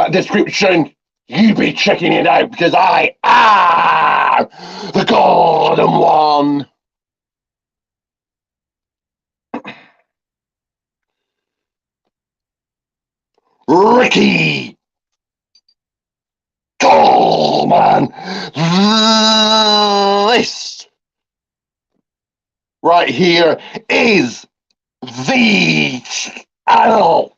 that description, you be checking it out because I am the Golden One. Ricky Coleman. This right here is the channel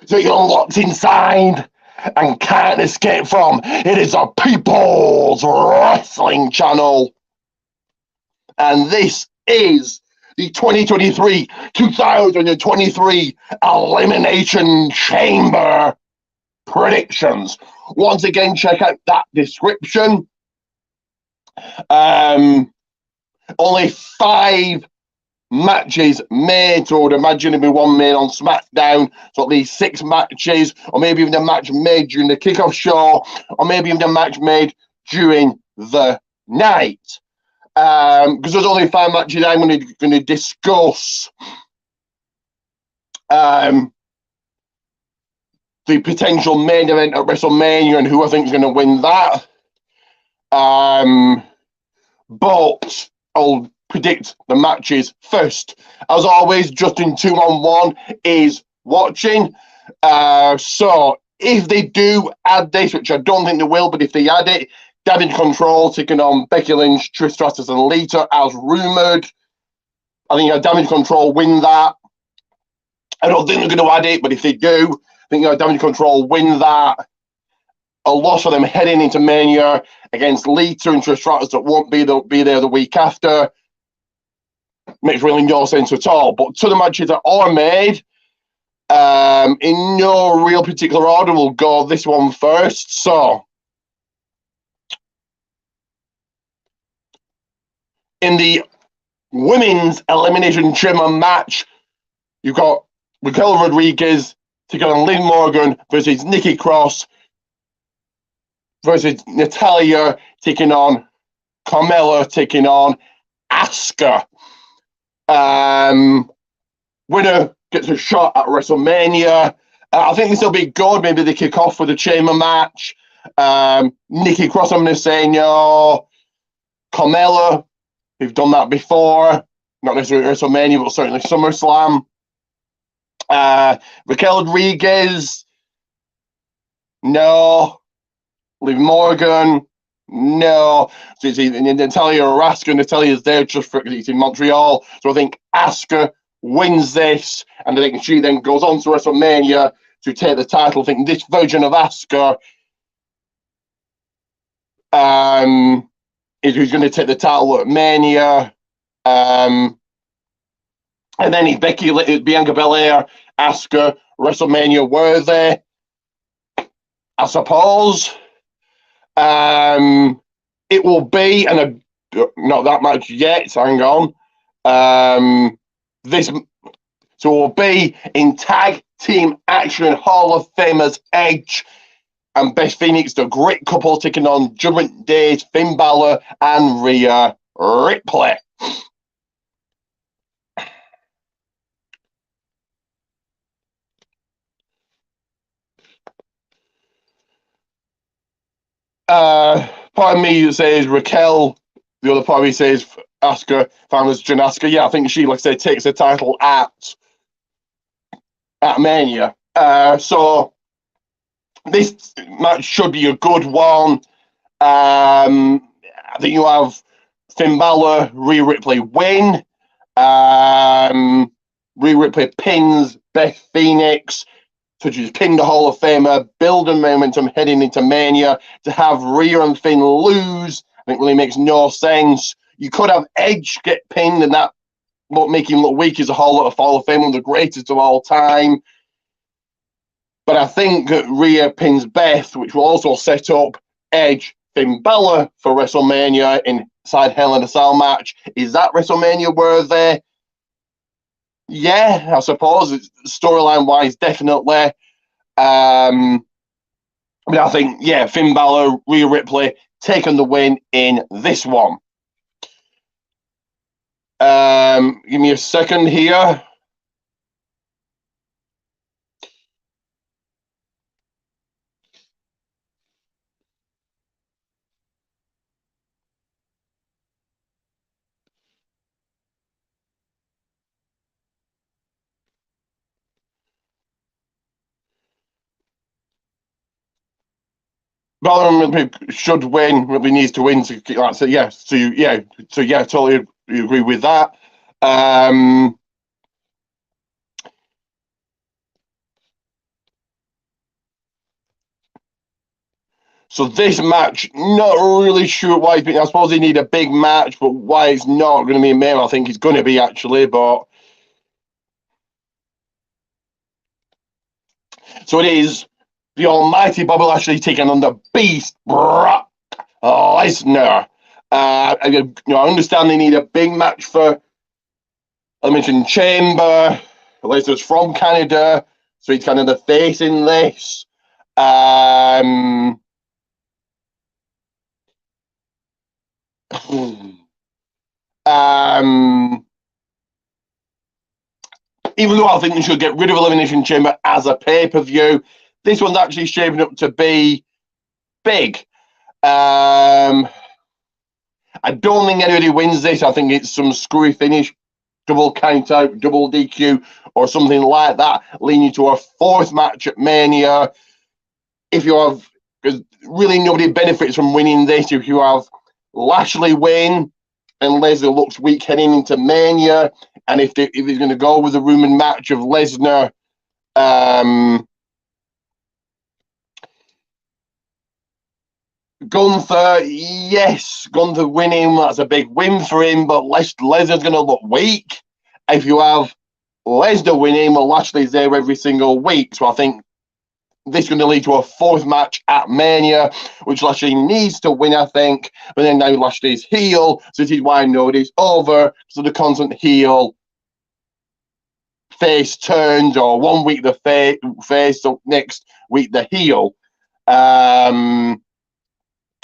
that you're locked inside and can't escape from. It is a People's Wrestling channel. And this is the 2023 Elimination Chamber predictions. Once again, check out that description. Only 5 matches made, so I would imagine it'd be one made on SmackDown, so at least 6 matches, or maybe even a match made during the kickoff show, or maybe even a match made during the night. Because there's only 5 matches I'm going to discuss. The potential main event at WrestleMania and who I think is going to win that. But I'll predict the matches first. As always, Justin 2-on-1 is watching. So if they do add this, which I don't think they will, but if they add it, Damage Control taking on Becky Lynch, Trish Stratus, and Lita as rumoured. I think Damage Control win that. I don't think they're going to add it, but if they do, I think Damage Control win that. A loss for them heading into Mania against Lita and Trish Stratus that won't be there the week after. Makes really no sense at all. But to the matches that are made, in no real particular order, we'll go this one first. So, in the women's Elimination Chamber match, you've got Raquel Rodriguez taking on Liv Morgan versus Nikki Cross versus Natalya taking on Carmella taking on Asuka. Winner gets a shot at WrestleMania. I think this will be good. Maybe they kick off with a chamber match. Nikki Cross, I'm going to say no. Carmella, we've done that before. Not necessarily WrestleMania, but certainly SummerSlam. Raquel Rodriguez, no. Liv Morgan, no. So it's either Natalya or Asuka. Natalya's there just for it's in Montreal. So I think Asuka wins this, and I think she then goes on to WrestleMania to take the title. I think this version of Asuka is who's going to take the title at Mania. And then it's Bianca Belair, Asuka, WrestleMania worthy, I suppose. It will be, and not that much yet, hang on. So it will be in Tag Team Action Hall of Famers Edge and Beth Phoenix, the great couple taking on Judgment Day's Finn Balor and Rhea Ripley. Part of me says Raquel, the other part of me says Asuka, Founders Jen Asuka. Yeah, I think she, like I say, takes the title at Mania. So this match should be a good one. I think you have Finn Balor, Rhea Ripley win. Rhea Ripley pins Beth Phoenix. So she's pinned the Hall of Famer, building momentum heading into Mania. To have Rhea and Finn lose, I think really makes no sense. You could have Edge get pinned, and that won't make him look weak as a Hall of Fame, one of the greatest of all time. But I think that Rhea pins Beth, which will also set up Edge, Finn Balor for WrestleMania inside Hell in a Cell match. Is that WrestleMania worthy? Yeah, I suppose storyline wise, definitely. But I think, yeah, Finn Balor, Rhea Ripley taking the win in this one. Give me a second here. Roman should win. Really needs to win. So yeah. Totally agree with that. So this match, not really sure why it's been. I suppose they need a big match, but why it's not going to be a main, I think it's going to be actually. But so it is the Almighty Bobby Lashley taking on the Beast Brock Lesnar. I understand they need a big match for Elimination Chamber. Lesnar's from Canada, so he's kind of the face in this. Even though I think they should get rid of Elimination Chamber as a pay-per-view, this one's actually shaping up to be big. I don't think anybody wins this. I think it's some screwy finish, double count out, double DQ, or something like that, leading to a fourth match at Mania. If you have, because really nobody benefits from winning this. If you have Lashley win and Lesnar looks weak heading into Mania, and if he's going to go with the rumored match of Lesnar, Gunther, yes, Gunther winning, that's a big win for him, but Lesnar's going to look weak. If you have Lesnar winning, well, Lashley's there every single week, so I think this is going to lead to a fourth match at Mania, which Lashley needs to win, I think. But then now Lashley's heel, so this is why I know it is over. So the constant heel face turns, or 1 week the face, so next week the heel. I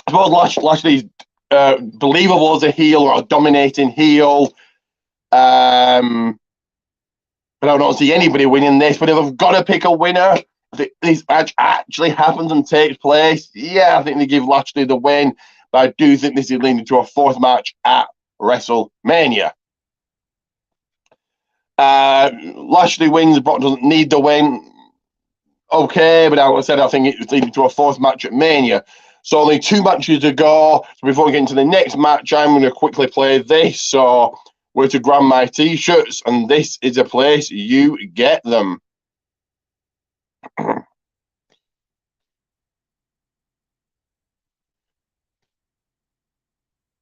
suppose Lashley's believable as a heel or a dominating heel. But I don't see anybody winning this. But if I've got to pick a winner, if this match actually happens and takes place, yeah, I think they give Lashley the win. But I do think this is leading to a fourth match at WrestleMania. Lashley wins, Brock doesn't need the win. Okay, but like I said, I think it's leading to a fourth match at Mania. So only 2 matches to go. So before we get into the next match, I'm going to quickly play this. So where to grab my t-shirts, and this is a place you get them.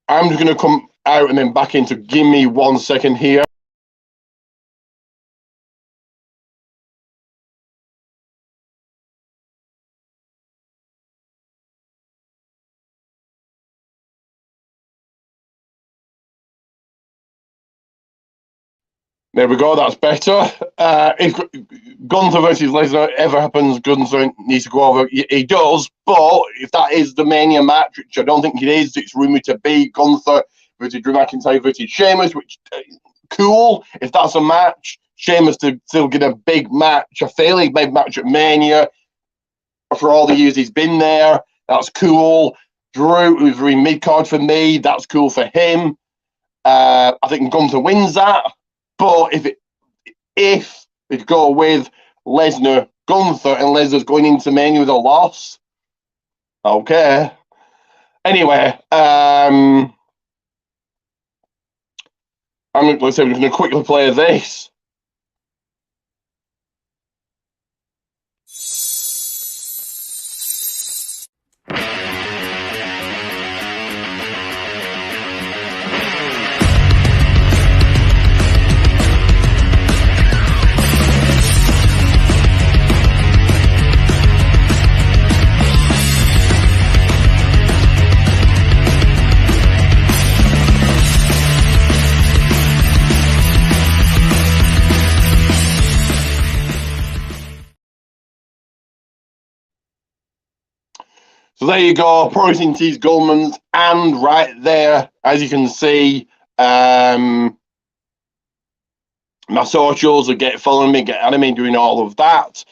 I'm just going to come out and then back in, so give me 1 second here. There we go, that's better. If Gunther versus Lesnar ever happens, Gunther needs to go over. He does, but if that is the Mania match, which I don't think it is, it's rumoured to be Gunther versus Drew McIntyre versus Sheamus, which cool. If that's a match, Sheamus to still get a big match, a fairly big match at Mania for all the years he's been there. That's cool. Drew, who's very mid-card for me, that's cool for him. I think Gunther wins that. But if we go with Lesnar, Gunther, and Lesnar's going into Mania with a loss, okay. Anyway, I'm going to quickly play this. So there you go, Pro Wrestling Tees Goldman's, and right there, as you can see, my socials will get following me, get anime, doing all of that.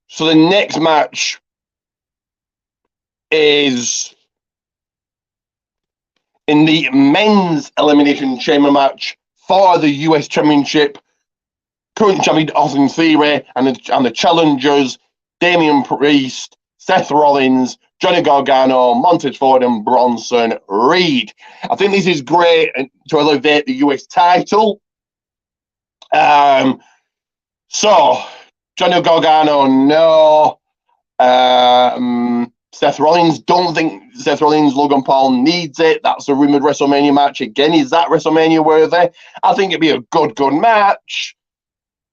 So the next match is in the men's Elimination Chamber match for the US Championship. Current champion Austin Theory and the challengers Damian Priest, Seth Rollins, Johnny Gargano, Montez Ford, and Bronson Reed. I think this is great to elevate the US title. So, Johnny Gargano, no. Seth Rollins, don't think Seth Rollins, Logan Paul needs it. That's a rumored WrestleMania match. Again, is that WrestleMania worthy? I think it'd be a good match.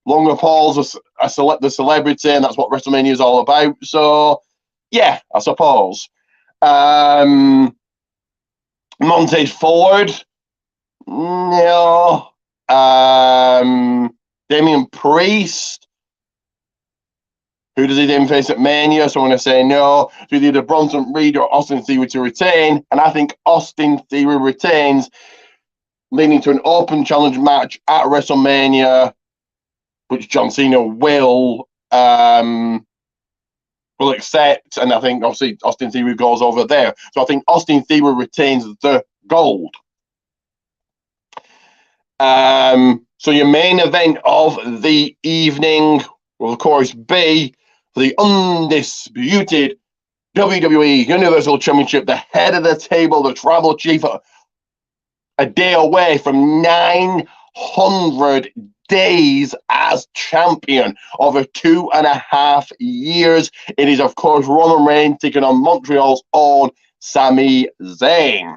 Logan Paul's the celebrity, and that's what WrestleMania is all about. So, yeah, I suppose. Montez Ford, no. Damian Priest, who does he then face at Mania? So I'm going to say no. So either Bronson Reed or Austin Theory to retain, and I think Austin Theory retains, leading to an open challenge match at WrestleMania, which John Cena will accept, and I think obviously Austin Theory goes over there. So I think Austin Theory retains the gold. So your main event of the evening will of course be for the undisputed WWE Universal Championship, the head of the table, the tribal chief, a day away from 900 days as champion, over 2.5 years. It is, of course, Roman Reigns taking on Montreal's own Sami Zayn.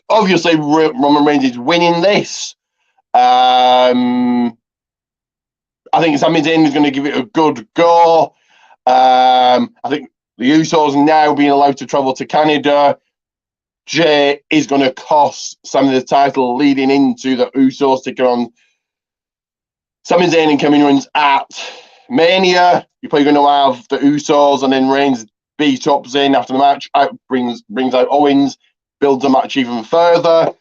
Obviously, Roman Reigns is winning this. I think Sami Zayn is going to give it a good go. I think the Usos now being allowed to travel to Canada, Jay is going to cost Sami the title, leading into the Usos taking on Sami Zayn and Kevin Owens at Mania. You're probably going to have the Usos and then Reigns beat up Zayn after the match. Brings out Owens, builds the match even further.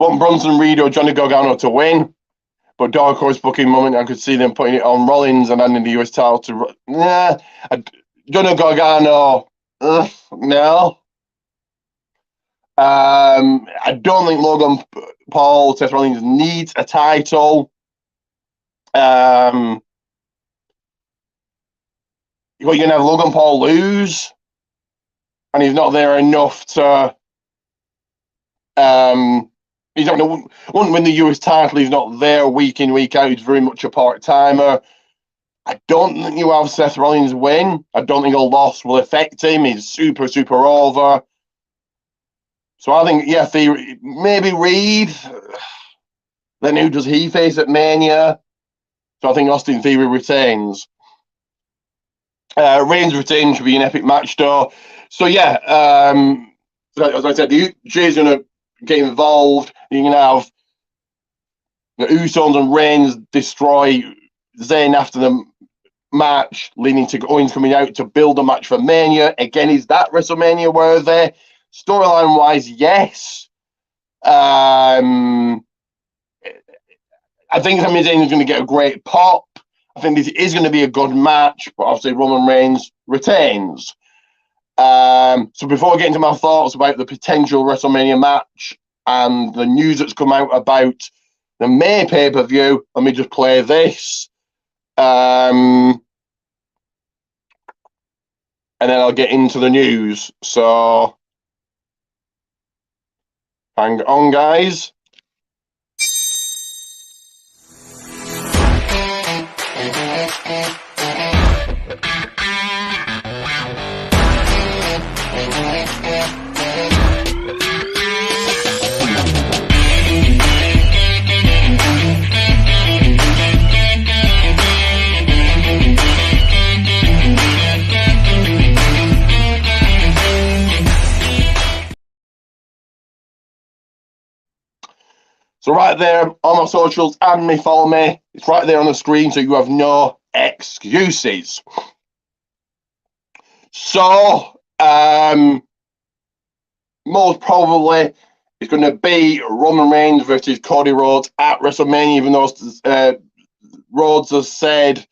Want Bronson Reed or Johnny Gargano to win, but Dark Horse booking moment, I could see them putting it on Rollins and handing the US title to Johnny Gargano. No. I don't think Logan Paul, Seth Rollins needs a title. You're going to have Logan Paul lose, and he's not there enough to. He's not won't win the US title. He's not there week in, week out. He's very much a part-timer. I don't think you have Seth Rollins win. I don't think a loss will affect him. He's super over. So I think, yeah, maybe Reed. Then who does he face at Mania? So I think Austin Theory retains. Reigns retains should be an epic match, though. So yeah, as I said, Jay's going to get involved. You're going to have the Usos and Reigns destroy Zayn after the match, leading to Owens coming out to build a match for Mania. Again, is that WrestleMania worthy? Storyline wise, yes. I think Sami Zayn is going to get a great pop. I think this is going to be a good match, but obviously Roman Reigns retains. So before I get into my thoughts about the potential WrestleMania match and the news that's come out about the May pay-per-view, let me just play this. And then I'll get into the news. So hang on, guys. So right there on my socials and me, follow me. It's right there on the screen, so you have no excuses. So most probably it's going to be Roman Reigns versus Cody Rhodes at WrestleMania, even though Rhodes has said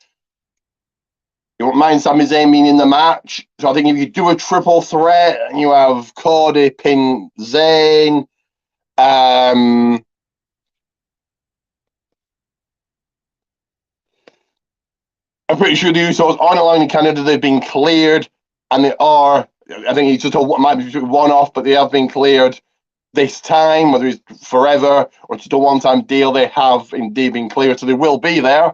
You won't mind Sami Zayn being in the match. So I think if you do a triple threat and you have Cody pin Zayn, I'm pretty sure the Usos aren't allowed in Canada. They've been cleared, and they are. I think it's just might be one-off, but they have been cleared this time, whether it's forever or just a one-time deal. They have indeed been cleared, so they will be there.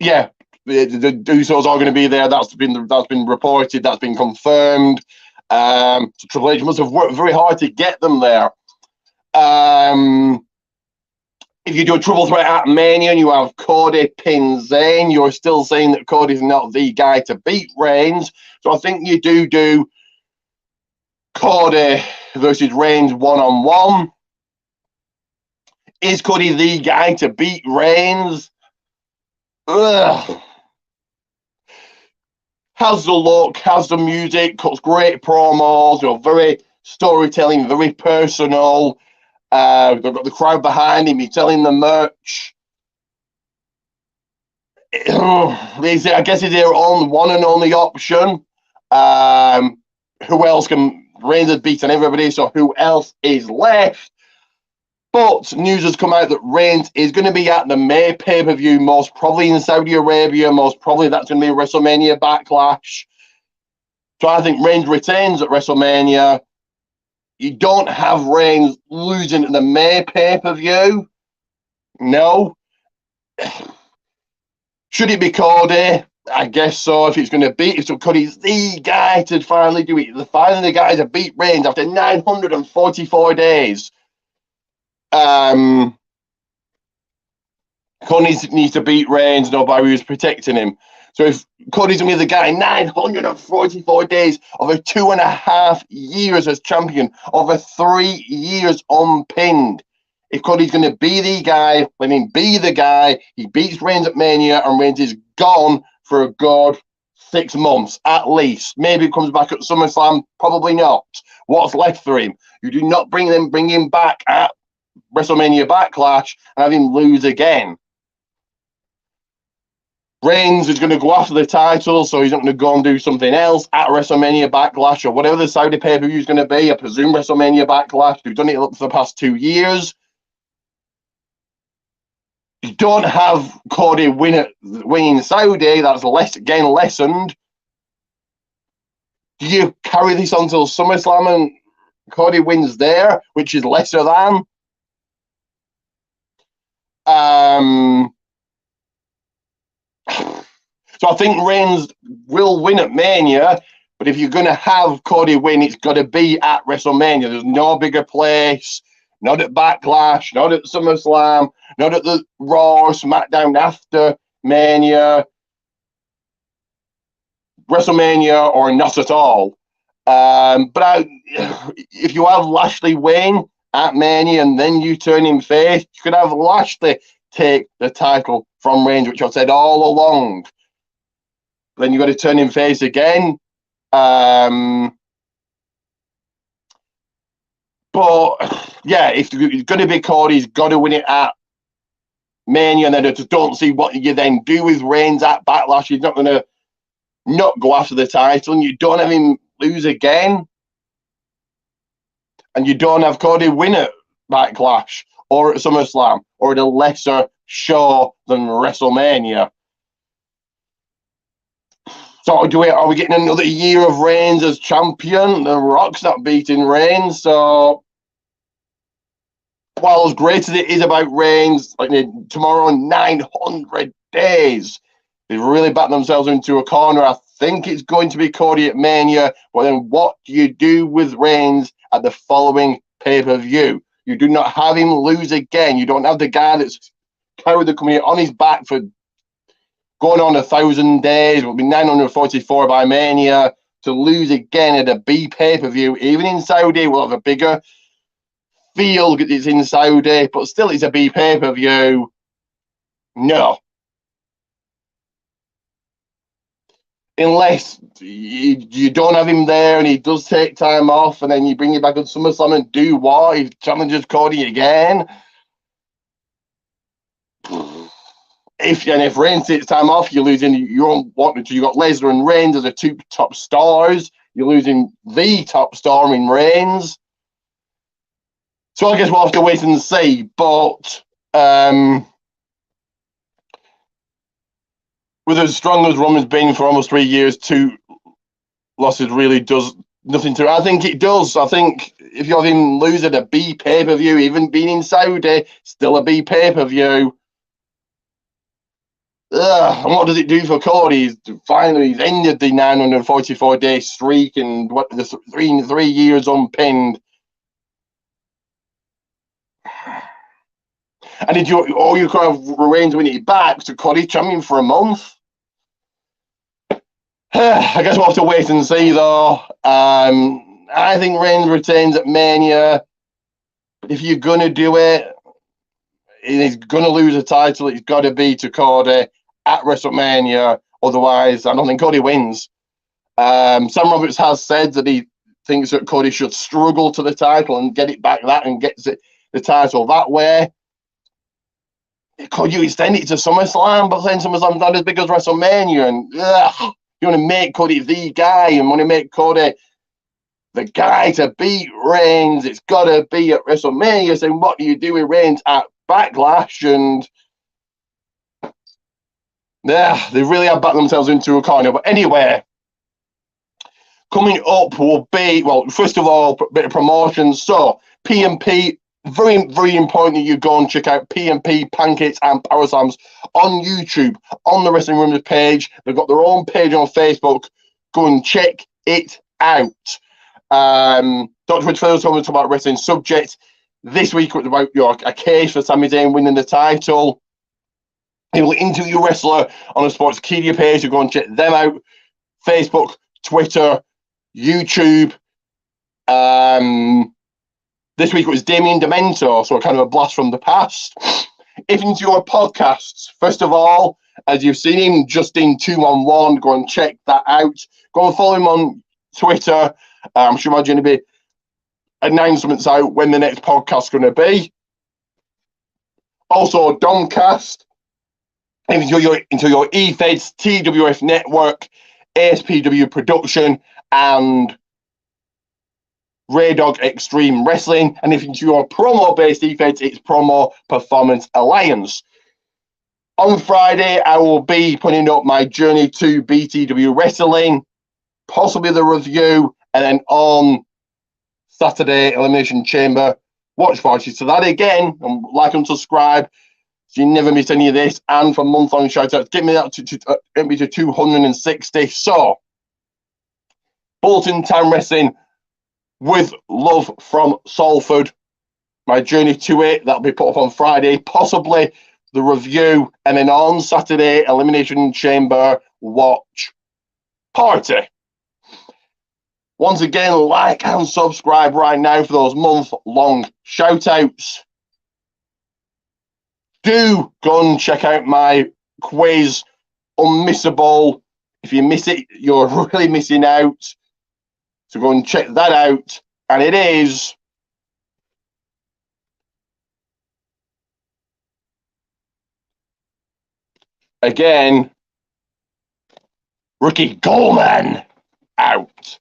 Yeah, the Usos are going to be there. That's been reported. That's been confirmed. So Triple H must have worked very hard to get them there. If you do a triple threat at Mania and you have Cody pin Zayn, you're still saying that Cody's not the guy to beat Reigns. So I think you do Cody versus Reigns one-on-one. Is Cody the guy to beat Reigns? Ugh. Has the look, has the music, cuts great promos, very storytelling, very personal. They've got the crowd behind him. He's selling the merch. I guess it's their own one and only option. Who else can Reigns has beaten everybody? So who else is left? But news has come out that Reigns is going to be at the May pay-per-view, most probably in Saudi Arabia. Most probably that's going to be WrestleMania Backlash. So I think Reigns retains at WrestleMania. You don't have Reigns losing at the May pay-per-view. No. Should it be Cody? I guess so. If it's going to beat, so Cody's the guy to finally do it. Finally, the guy to beat Reigns after 944 days. Cody needs to beat Reigns. Nobody was protecting him. So if Cody's going to be the guy, 944 days, over 2.5 years as champion, over 3 years unpinned. If Cody's going to be the guy, let him be the guy. He beats Reigns at Mania, and Reigns is gone for a good 6 months at least. Maybe he comes back at SummerSlam, probably not. What's left for him? You do not bring him back at WrestleMania Backlash and have him lose again. Reigns is going to go after the title, so he's not going to go and do something else at WrestleMania Backlash or whatever the Saudi pay-per-view is going to be. I presume WrestleMania Backlash. We've done it for the past 2 years. You don't have Cody winning Saudi. That's lessened. Do you carry this on until SummerSlam and Cody wins there, which is lesser than? So I think Reigns will win at Mania, but if you're going to have Cody win, it's got to be at WrestleMania. There's no bigger place. Not at Backlash, not at SummerSlam, not at the Raw, SmackDown after Mania, WrestleMania, or not at all. If you have Lashley win at Mania and then you turn him face, you could have Lashley take the title from Reigns, which I've said all along. Then you've got to turn him face again. But yeah, if it's going to be Cody, he's got to win it at Mania, and then I just don't see what you then do with Reigns at Backlash. He's not going to not go after the title, and you don't have him lose again, and you don't have Cody win at Backlash or at SummerSlam or at a lesser show than WrestleMania. So are we getting another year of Reigns as champion? The Rock's not beating Reigns, so while as great as it is about Reigns, like tomorrow, 900 days, they've really backed themselves into a corner. I think it's going to be Cody at Mania, but then what do you do with Reigns at the following pay-per-view? You do not have him lose again. You don't have the guy that's carried the company on his back for going on 1,000 days. It will be 944 by Mania. To lose again at a B pay-per-view, even in Saudi, will have a bigger feel because it's in Saudi, but still it's a B pay-per-view. No. Unless you don't have him there and he does take time off and then you bring him back on SummerSlam and do what? He challenges Cody again. if Reigns takes time off, you're losing. You got Lesnar and Reigns as the two top stars. You're losing the top star in Reigns. So I guess we'll have to wait and see. But with as strong as Roman's been for almost 3 years, 2 losses really does nothing to it. I think it does. I think if you're him losing a B pay-per-view, even being in Saudi, still a B pay-per-view. And what does it do for Cody? Finally, he's ended the 944-day streak and what the 3 years unpinned. And did you kind of Reigns winning it back to Cody champion for a month? I guess we'll have to wait and see, though. I think Reigns retains at Mania. But if you're going to do it, he's going to lose a title. It's got to be to Cody at WrestleMania. Otherwise, I don't think Cody wins. Sam Roberts has said that he thinks that Cody should struggle to the title and get it back and gets the title that way. Could you extend it to SummerSlam? But then SummerSlam's not as big as WrestleMania. And you want to make Cody the guy and want to make Cody the guy to beat Reigns. It's got to be at WrestleMania. So what do you do with Reigns at Backlash? And they really have backed themselves into a corner. But anyway, coming up will be, well, first of all, a bit of promotion. So PMP, very, very important that you go and check out PMP Pancakes and Power Slams on YouTube, on the Wrestling Rumors page. They've got their own page on Facebook. Go and check it out. Dr. Rich Feather's talking about wrestling subject. This week it was about a case for Sami Zayn winning the title. He will interview a wrestler on the Sportskeeda page. So go and check them out. Facebook, Twitter, YouTube. This week it was Damien Demento, so kind of a blast from the past. If into your podcasts, first of all, as you've seen him, Justin211, go and check that out. Go and follow him on Twitter. I'm sure there's going to be announcements out when the next podcast's going to be. Also, Domcast, into your eFeds, TWF Network, ASPW Production, and Ray Dog Extreme Wrestling. And if it's your promo-based eFeds, it's Promo Performance Alliance. On Friday, I will be putting up my journey to BTW Wrestling, possibly the review, and then on Saturday, Elimination Chamber watch party. So that again, and like and subscribe so you never miss any of this. And for month-long shout-outs, get me that to 260. So, Bolton Town Wrestling with love from Salford. My journey to it, that'll be put up on Friday, possibly the review, and then on Saturday, Elimination Chamber watch party. Once again, like and subscribe right now for those month-long shout-outs. Do go and check out my quiz, Unmissable. If you miss it, you're really missing out. So go and check that out. And it is again, Ricky Coleman out.